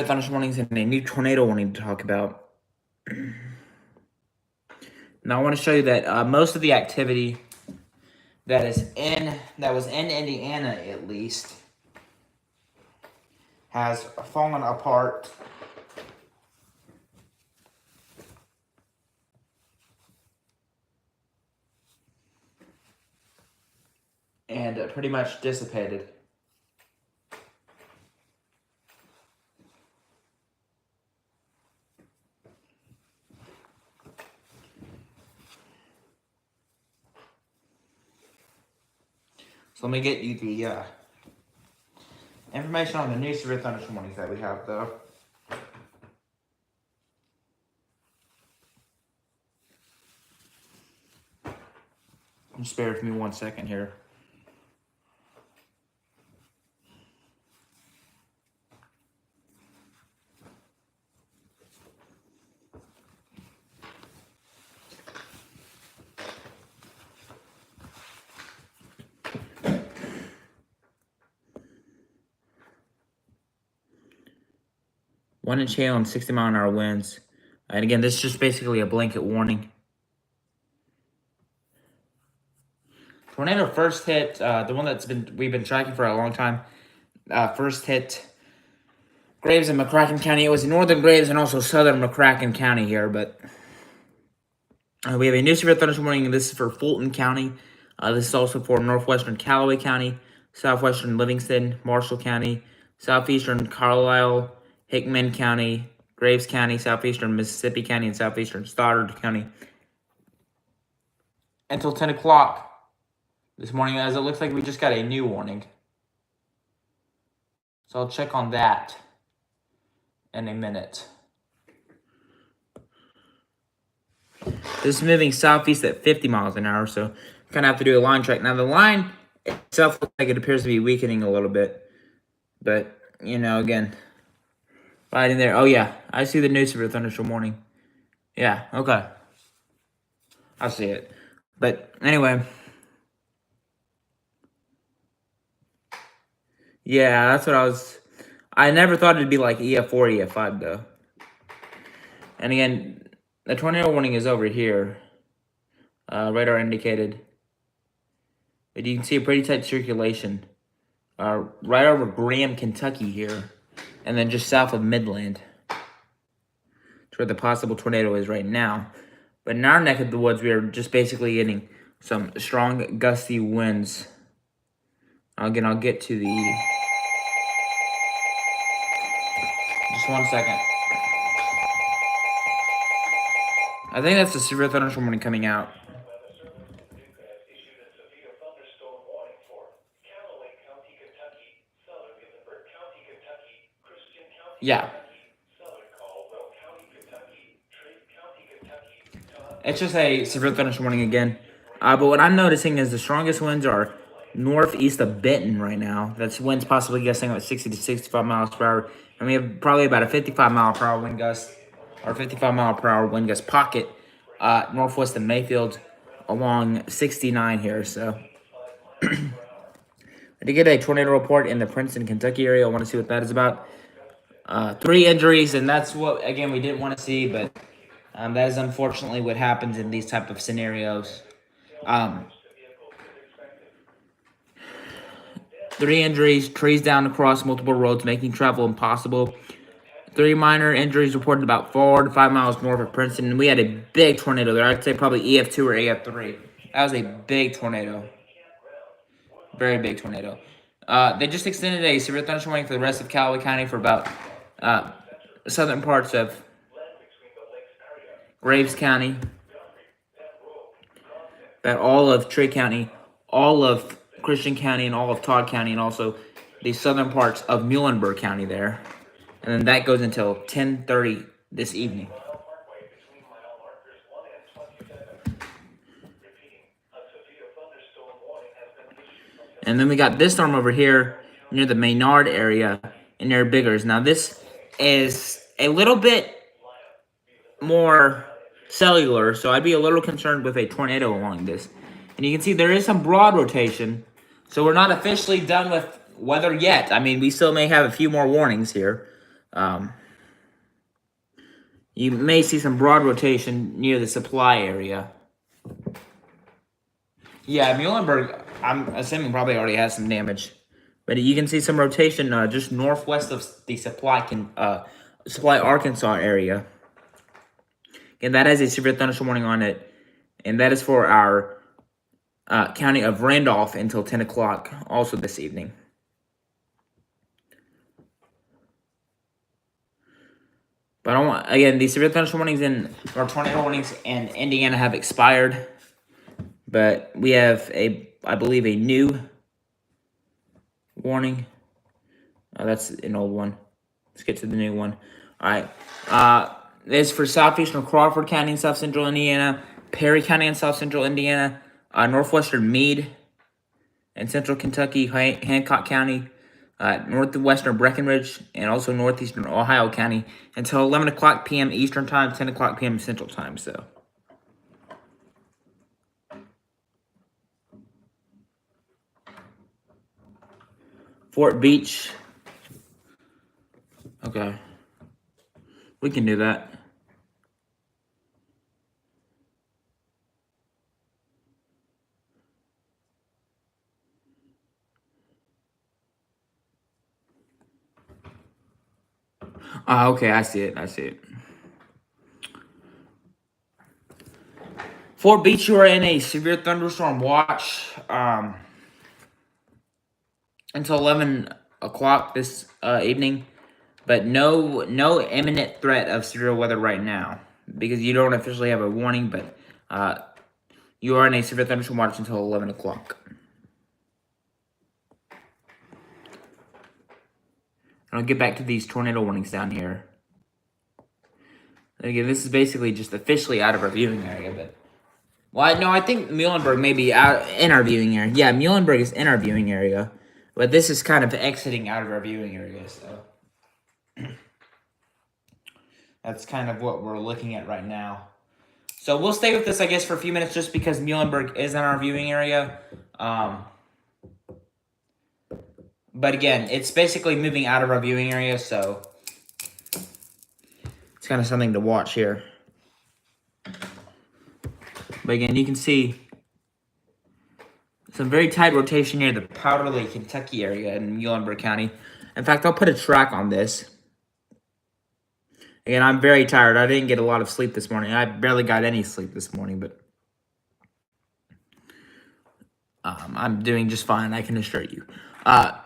thunderstorm warnings and a new tornado warning to talk about. Now I want to show you that most of the activity that was in Indiana at least has fallen apart and pretty much dissipated. So let me get you the information on the new severe thunderstorm warnings that we have, though. Just bear with me 1 second here. One-inch hail and 60-mile-an-hour winds. And again, this is just basically a blanket warning. Tornado first hit, the one we've been tracking for a long time, first hit Graves and McCracken County. It was northern Graves and also southern McCracken County here, but we have a new severe thunderstorm warning, and this is for Fulton County. This is also for northwestern Callaway County, southwestern Livingston, Marshall County, southeastern Carlisle, Hickman County, Graves County, southeastern Mississippi County, and southeastern Stoddard County. Until 10 o'clock this morning, as it looks like we just got a new warning. So I'll check on that in a minute. This is moving southeast at 50 miles an hour, so kind of have to do a line check. Now, the line itself looks like it appears to be weakening a little bit. But, you know, again, right in there. Oh, yeah, I see the new severe thunderstorm warning. Yeah, okay. I see it. But, anyway. Yeah, that's what I never thought it'd be like EF4, EF5, though. And again, the tornado warning is over here. Radar indicated. But you can see a pretty tight circulation. Right over Graham, Kentucky here. And then just south of Midland. That's where the possible tornado is right now. But in our neck of the woods, we are just basically getting some strong, gusty winds. Again, I'll get to the... Just 1 second. I think that's the severe thunderstorm warning coming out. Yeah. It's just a severe thunderstorm warning again. But what I'm noticing is the strongest winds are northeast of Benton right now. That's winds possibly gusting at 60 to 65 miles per hour. And we have probably about a 55 mile per hour wind gust, or 55 mile per hour wind gust pocket northwest of Mayfield along 69 here. So I did get a tornado report in the Princeton, Kentucky area. I want to see what that is about. 3 injuries, and that's what, again, we didn't want to see, but that is unfortunately what happens in these type of scenarios. 3 injuries, trees down across multiple roads, making travel impossible. 3 minor injuries reported about 4 to 5 miles north of Princeton, and we had a big tornado there. I'd say probably EF2 or EF3. That was a big tornado. Very big tornado. They just extended a severe thunderstorm warning for the rest of Callaway County for about southern parts of Graves County, about all of Trey County, all of Christian County, and all of Todd County, and also the southern parts of Muhlenberg County there. And then that goes until 10:30 this evening. And then we got this storm over here near the Maynard area and near Biggers. Now this is a little bit more cellular, so I'd be a little concerned with a tornado along this. And you can see there is some broad rotation, so we're not officially done with weather yet. I mean, we still may have a few more warnings here, Um, you may see some broad rotation near the supply area. Yeah, Muhlenberg, I'm assuming probably already has some damage, but you can see some rotation just northwest of the supply Arkansas area, and that has a severe thunderstorm warning on it, and that is for our county of Randolph until 10 o'clock, also this evening. But again, the severe thunderstorm warnings or tornado warnings in Indiana have expired, but we have I believe, a new warning. That's an old one. Let's get to the new one. All right. This is for southeastern Crawford County in south central Indiana, Perry County in south central Indiana, northwestern Meade and central Kentucky, Hancock County, northwestern Breckenridge, and also northeastern Ohio County until 11 o'clock p.m. Eastern Time, 10 o'clock p.m. Central Time. So, Fort Beach. Okay. We can do that. Okay, I see it. I see it. Fort Beach, you are in a severe thunderstorm watch until 11 o'clock this evening, but no imminent threat of severe weather right now because you don't officially have a warning, but you are in a severe thunderstorm watch until 11 o'clock. I'll get back to these tornado warnings down here. Again, this is basically just officially out of our viewing area, but... Well, no, I think Muhlenberg may be out in our viewing area. Yeah, Muhlenberg is in our viewing area, but this is kind of exiting out of our viewing area, so... That's kind of what we're looking at right now. So we'll stay with this, I guess, for a few minutes just because Muhlenberg is in our viewing area. But again, it's basically moving out of our viewing area, so it's kind of something to watch here. But again, you can see some very tight rotation near the Powder Lake, Kentucky area in Muhlenberg County. In fact, I'll put a track on this. Again, I'm very tired. I didn't get a lot of sleep this morning. I barely got any sleep this morning, but I'm doing just fine, I can assure you.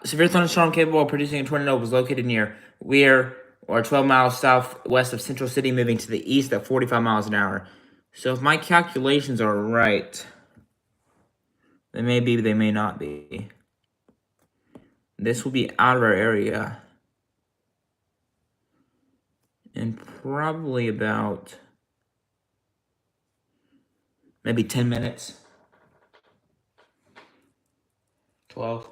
Severe thunderstorm capable of producing a tornado was located near Weir, or 12 miles southwest of Central City, moving to the east at 45 miles an hour. So if my calculations are right, they may be, they may not be. This will be out of our area in probably about maybe 10 minutes. 12.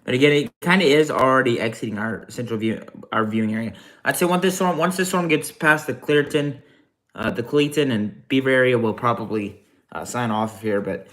But again, it kind of is already exiting our viewing area. I'd say once this storm gets past the Clearton, the Cleaton and Beaver area, we'll probably sign off of here. But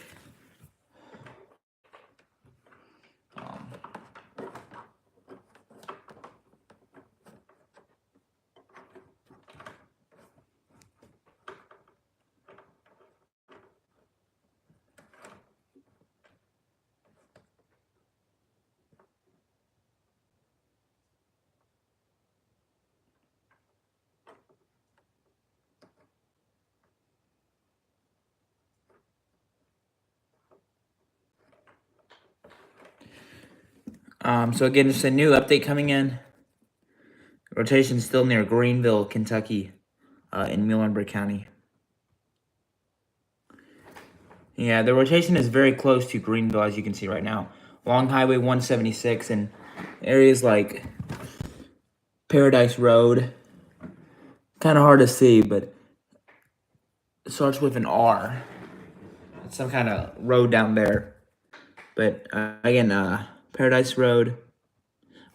so again, just a new update coming in. Rotation still near Greenville, Kentucky, in Muhlenberg County. Yeah, the rotation is very close to Greenville, as you can see right now. Along Highway 176 and areas like Paradise Road. Kind of hard to see, but it starts with an R. It's some kind of road down there. But again, Paradise Road,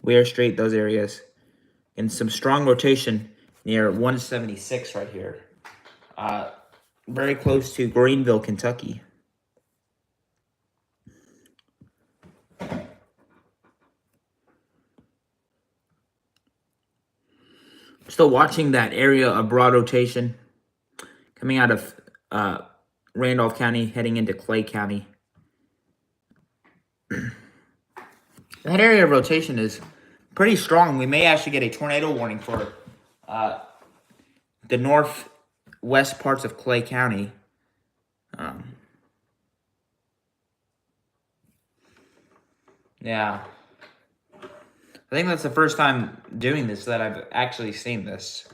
Weir Street, those areas. And some strong rotation near 176 right here. Very close to Greenville, Kentucky. Still watching that area of broad rotation coming out of uh, Randolph County, heading into Clay County. That area of rotation is pretty strong. We may actually get a tornado warning for uh, the northwest parts of Clay County. Yeah. I think that's the first time doing this that I've actually seen this.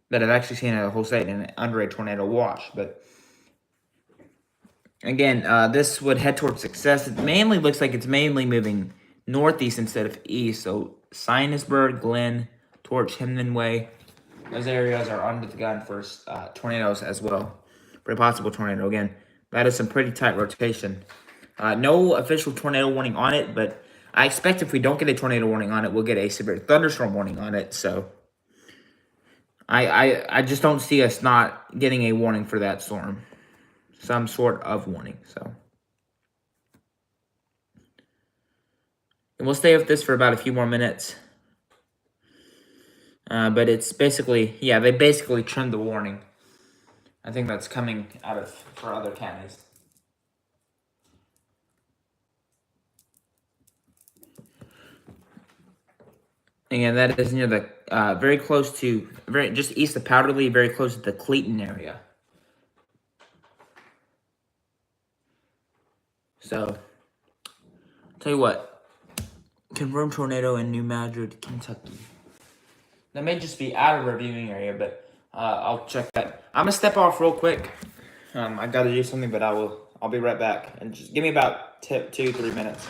That I've actually seen a whole state in under a tornado watch. But again, this would head towards success. It mainly looks like it's mainly moving northeast instead of east. So Sinusburg, Glen, Torch, Hemdenway, those areas are under the gun for tornadoes as well. For a possible tornado again. That is some pretty tight rotation. No official tornado warning on it, but I expect if we don't get a tornado warning on it, we'll get a severe thunderstorm warning on it. So I just don't see us not getting a warning for that storm. Some sort of warning. So and we'll stay with this for about a few more minutes. But it's basically, yeah, they basically trimmed the warning. I think that's coming out of for other counties. Again, that is near the very close to just east of Powderly, very close to the Clayton area. So, tell you what, confirmed tornado in New Madrid, Kentucky. That may just be out of our viewing area, but I'll check that. I'm gonna step off real quick. I got to do something, but I'll be right back, and just give me about 2-3 minutes.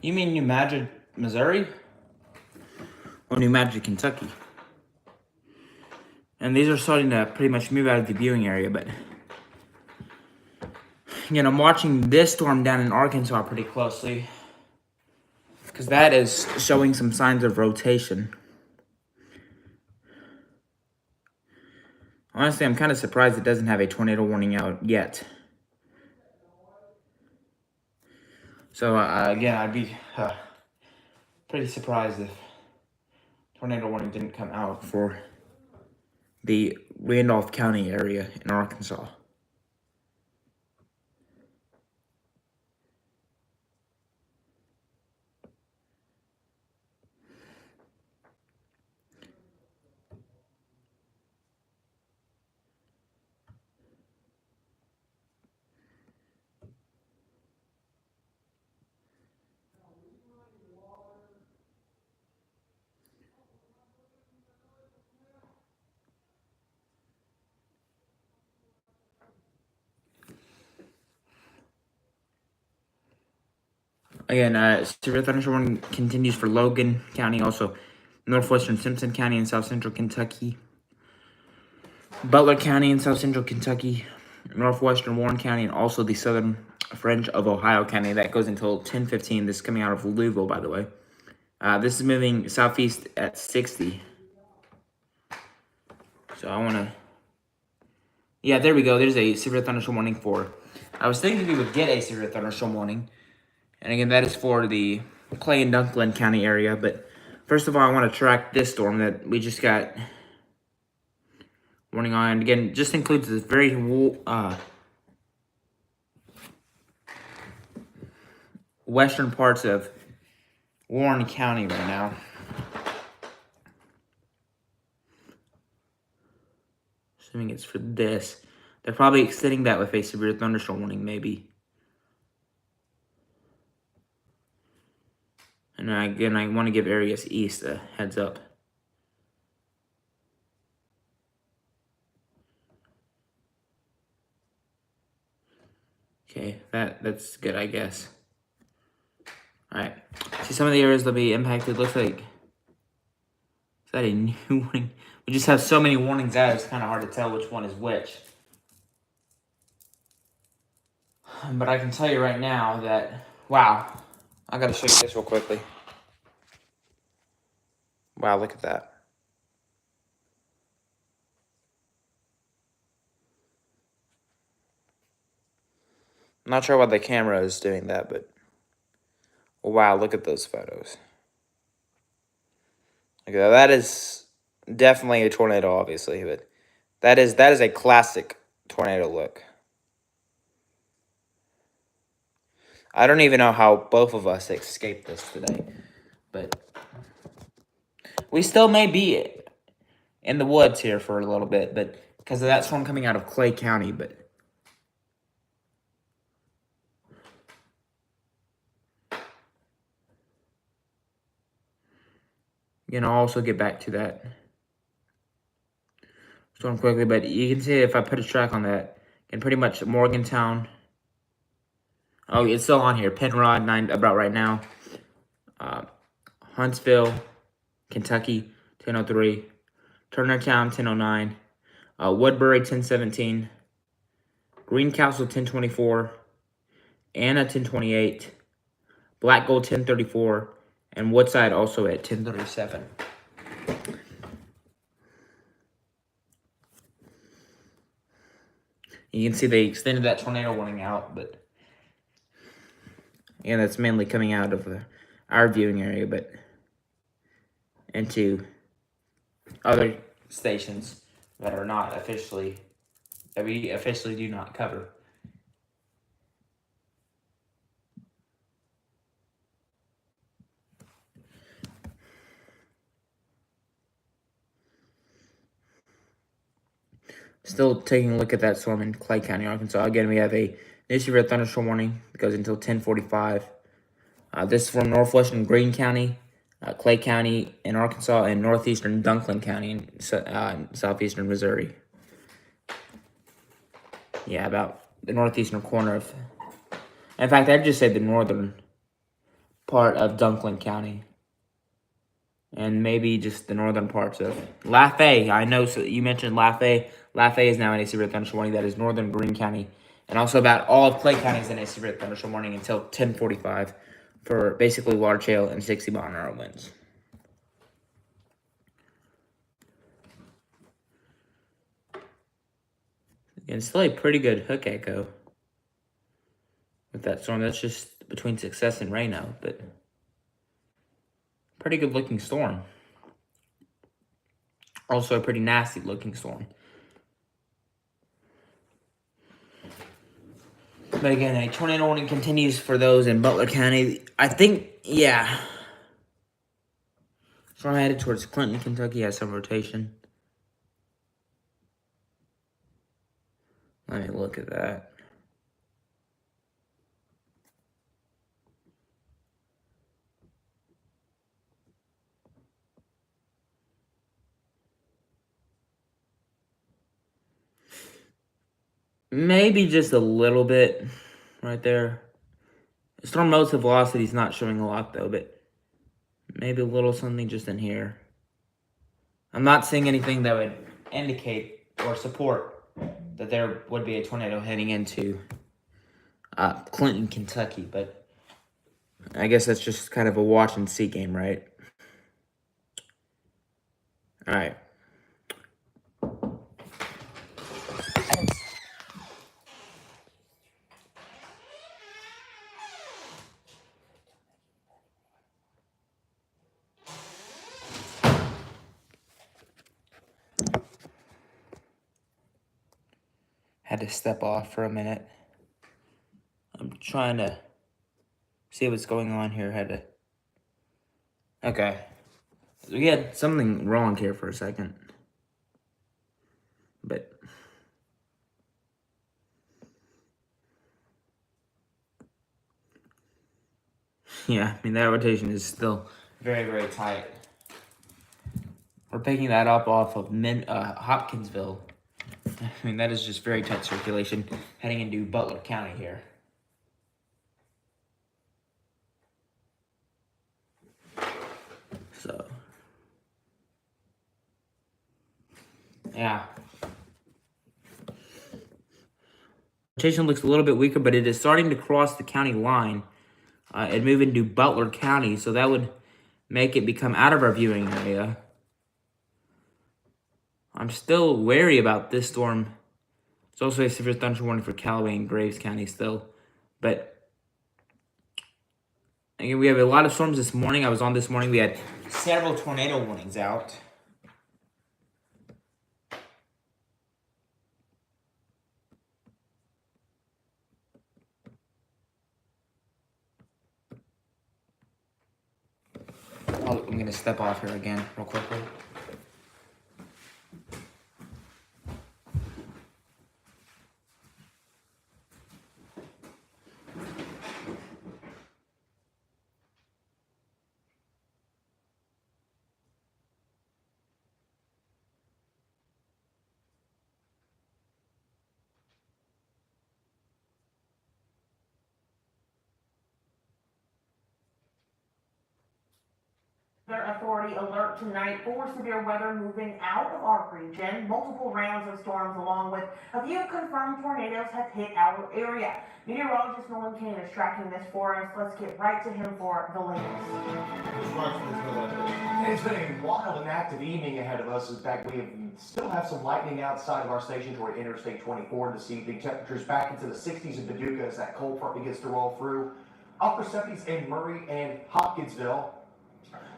You mean New Madrid, Missouri? Or New Madrid, Kentucky? And these are starting to pretty much move out of the viewing area, but again, I'm watching this storm down in Arkansas pretty closely because that is showing some signs of rotation. Honestly, I'm kind of surprised it doesn't have a tornado warning out yet. So again, I'd be pretty surprised if tornado warning didn't come out for the Randolph County area in Arkansas. Again, severe thunderstorm warning continues for Logan County, also northwestern Simpson County and south central Kentucky, Butler County and south central Kentucky, northwestern Warren County, and also the southern fringe of Ohio County. That goes until 10:15. This is coming out of Louisville, by the way. This is moving southeast at 60. So I want to... Yeah, there we go. There's a severe thunderstorm warning for... I was thinking we would get a severe thunderstorm warning. And again, that is for the Clay and Dunklin County area. But first of all, I want to track this storm that we just got warning on. And again, just includes this very western parts of Warren County right now. Assuming it's for this. They're probably extending that with a severe thunderstorm warning, maybe. And again, I want to give areas east a heads up. Okay, that's good, I guess. Alright. See, some of the areas that'll be impacted. Looks like... Is that a new warning? We just have so many warnings out, it's kind of hard to tell which one is which. But I can tell you right now that... Wow. I gotta show you this real quickly. Wow, look at that. I'm not sure why the camera is doing that, but... Wow, look at those photos. Okay, that is definitely a tornado, obviously, but that is a classic tornado look. I don't even know how both of us escaped this today, but we still may be in the woods here for a little bit, but because of that storm coming out of Clay County, but I'll also get back to that storm quickly, but you can see if I put a track on that, and pretty much Morgantown. Oh, it's still on here. Penrod 9 about right now. Huntsville, Kentucky 10:03. Turnertown 10:09. Woodbury 10:17. Greencastle 10:24. Anna 10:28. Black Gold 10:34. And Woodside also at 10:37. You can see they extended that tornado warning out, but that's mainly coming out of our viewing area, but into other stations that are not officially, that we officially do not cover. Still taking a look at that storm in Clay County, Arkansas. Again, we have a new severe thunderstorm warning that goes until 10:45. This is from northwestern Greene County, Clay County in Arkansas, and northeastern Dunklin County in southeastern Missouri. Yeah, about the northeastern corner of... In fact, I'd just say the northern part of Dunklin County. And maybe just the northern parts of Lafayette. I know, so you mentioned Lafayette. Lafayette is now an AC thunderstorm warning. That is northern Greene County. And also about all of Clay County is an AC thunderstorm warning until 10:45 for basically large hail and 60-mile-an-hour winds. And still a pretty good hook echo with that storm. That's just between Success and Reno, but pretty good looking storm. Also a pretty nasty looking storm. But again, a tornado warning continues for those in Butler County. I think, yeah. Storm headed towards Clinton, Kentucky, has some rotation. Let me look at that. Maybe just a little bit right there. Storm relative velocity is not showing a lot though, but maybe a little something just in here. I'm not seeing anything that would indicate or support that there would be a tornado heading into Clinton, Kentucky, but I guess that's just kind of a watch and see game, right? All right. Had to step off for a minute. I'm trying to see what's going on here. Okay. We had something wrong here for a second. But yeah, I mean, that rotation is still very, very tight. We're picking that up off of Hopkinsville. I mean, that is just very tight circulation heading into Butler County here. So, yeah. Rotation looks a little bit weaker, but it is starting to cross the county line and move into Butler County, so that would make it become out of our viewing area. I'm still wary about this storm. It's also a severe thunderstorm warning for Callaway and Graves County still. But again, we have a lot of storms this morning. I was on this morning. We had several tornado warnings out. I'm going to step off here again real quickly. Authority alert tonight for severe weather moving out of our region. Multiple rounds of storms along with a few confirmed tornadoes have hit our area. Meteorologist Nolan Kane is tracking this for us. Let's get right to him for the latest. It's been a wild and active evening ahead of us. In fact, still have some lightning outside of our station toward Interstate 24 this evening. Temperatures back into the 60s in Paducah as that cold front begins to roll through. Upper 70s in Murray and Hopkinsville.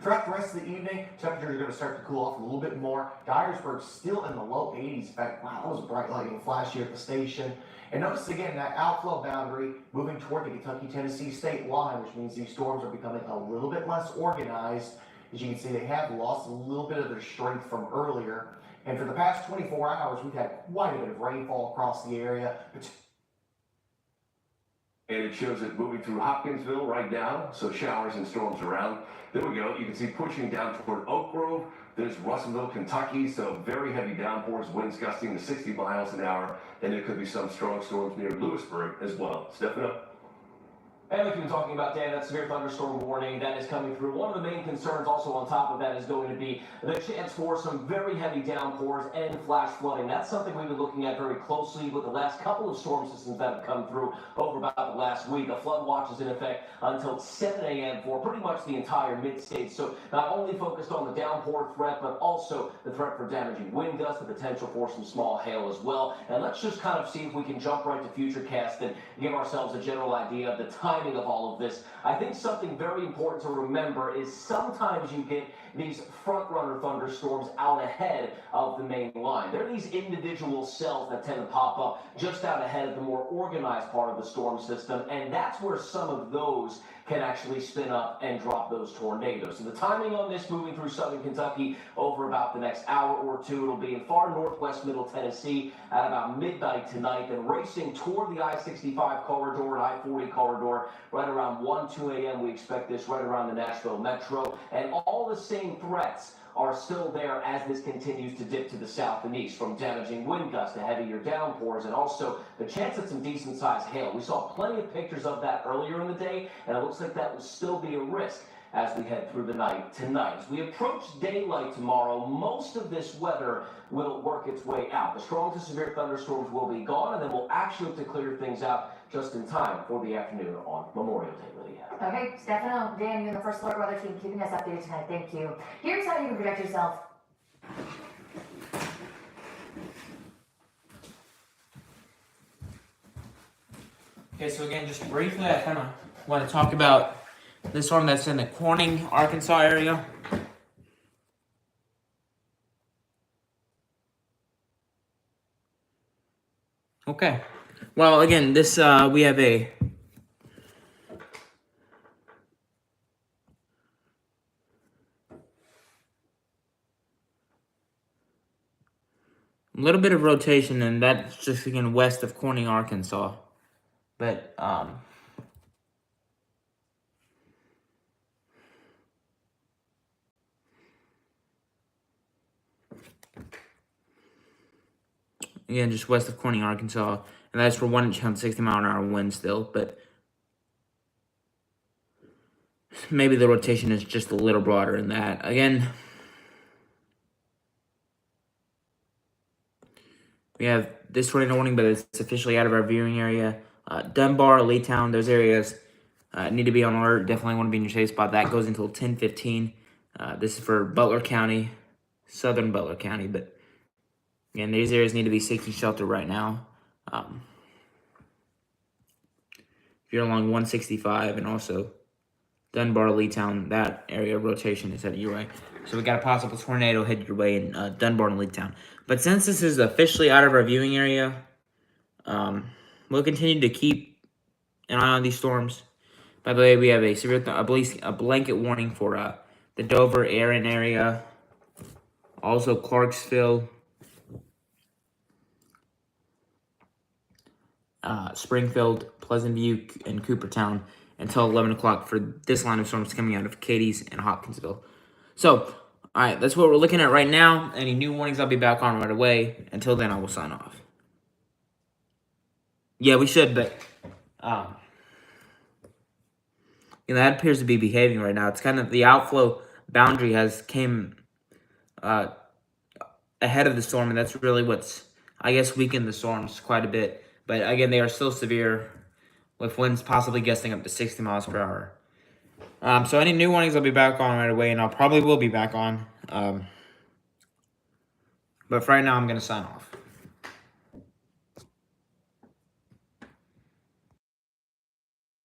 Throughout the rest of the evening, temperatures are going to start to cool off a little bit more. Dyersburg still in the low 80s. In fact, wow, that was a bright lightning flash here at the station. And notice again that outflow boundary moving toward the Kentucky-Tennessee state line, which means these storms are becoming a little bit less organized. As you can see, they have lost a little bit of their strength from earlier. And for the past 24 hours, we've had quite a bit of rainfall across the area. And it shows it moving through Hopkinsville right now, so showers and storms around. There we go. You can see pushing down toward Oak Grove. There's Russellville, Kentucky, so very heavy downpours, winds gusting to 60 miles an hour, and there could be some strong storms near Lewisburg as well. Stepping up. And like you've been talking about, Dan, that severe thunderstorm warning that is coming through. One of the main concerns also on top of that is going to be the chance for some very heavy downpours and flash flooding. That's something we've been looking at very closely with the last couple of storm systems that have come through over about the last week. A flood watch is in effect until 7 a.m. for pretty much the entire mid-state. So not only focused on the downpour threat, but also the threat for damaging wind gusts, the potential for some small hail as well. And let's just kind of see if we can jump right to Futurecast and give ourselves a general idea of the timing of all of this. I think something very important to remember is sometimes you get these front runner thunderstorms out ahead of the main line. There are these individual cells that tend to pop up just out ahead of the more organized part of the storm system, and that's where some of those can actually spin up and drop those tornadoes. So the timing on this moving through southern Kentucky over about the next hour or two, it'll be in far northwest middle Tennessee at about midnight tonight, then racing toward the I-65 corridor and I-40 corridor right around 1, 2 a.m. We expect this right around the Nashville metro, and all the same threats are still there as this continues to dip to the south and east, from damaging wind gusts to heavier downpours, and also the chance of some decent sized hail. We saw plenty of pictures of that earlier in the day, and it looks like that will still be a risk as we head through the night tonight. As we approach daylight tomorrow, most of this weather will work its way out. The strong to severe thunderstorms will be gone, and then we'll actually have to clear things out just in time for the afternoon on Memorial Day. Okay, Stefano, Dan, you're the first alert weather team keeping us updated tonight. Thank you. Here's how you can protect yourself. Okay, so again, just briefly, I kind of want to talk about the storm that's in the Corning, Arkansas area. Okay. Well, again, this we have a little bit of rotation, and that's just again west of Corning, Arkansas. But again, just west of Corning, Arkansas, and that's for 160 mile an hour wind still. But maybe the rotation is just a little broader than that. Again, we have this tornado warning, but it's officially out of our viewing area. Dunbar, Leetown, those areas need to be on alert. Definitely want to be in your safe spot. That goes until 10:15. This is for Butler County, southern Butler County. But again, these areas need to be seeking shelter right now. If you're along 165 and also Dunbar, Leetown, that area rotation is headed your way. So we got a possible tornado headed your way in Dunbar and Leetown. But since this is officially out of our viewing area, we'll continue to keep an eye on these storms. By the way, we have a blanket warning for the Dover, Erin area, also Clarksville, Springfield, Pleasant View, and Coopertown until 11 o'clock for this line of storms coming out of Cadiz and Hopkinsville. So, all right, that's what we're looking at right now. Any new warnings, I'll be back on right away. Until then, I will sign off. Yeah, we should, but that appears to be behaving right now. It's kind of the outflow boundary has came ahead of the storm, and that's really what's, I guess, weakened the storms quite a bit. But again, they are still severe, with winds possibly gusting up to 60 miles per hour. So any new warnings, I'll be back on right away, and I'll probably will be back on. But for right now, I'm going to sign off.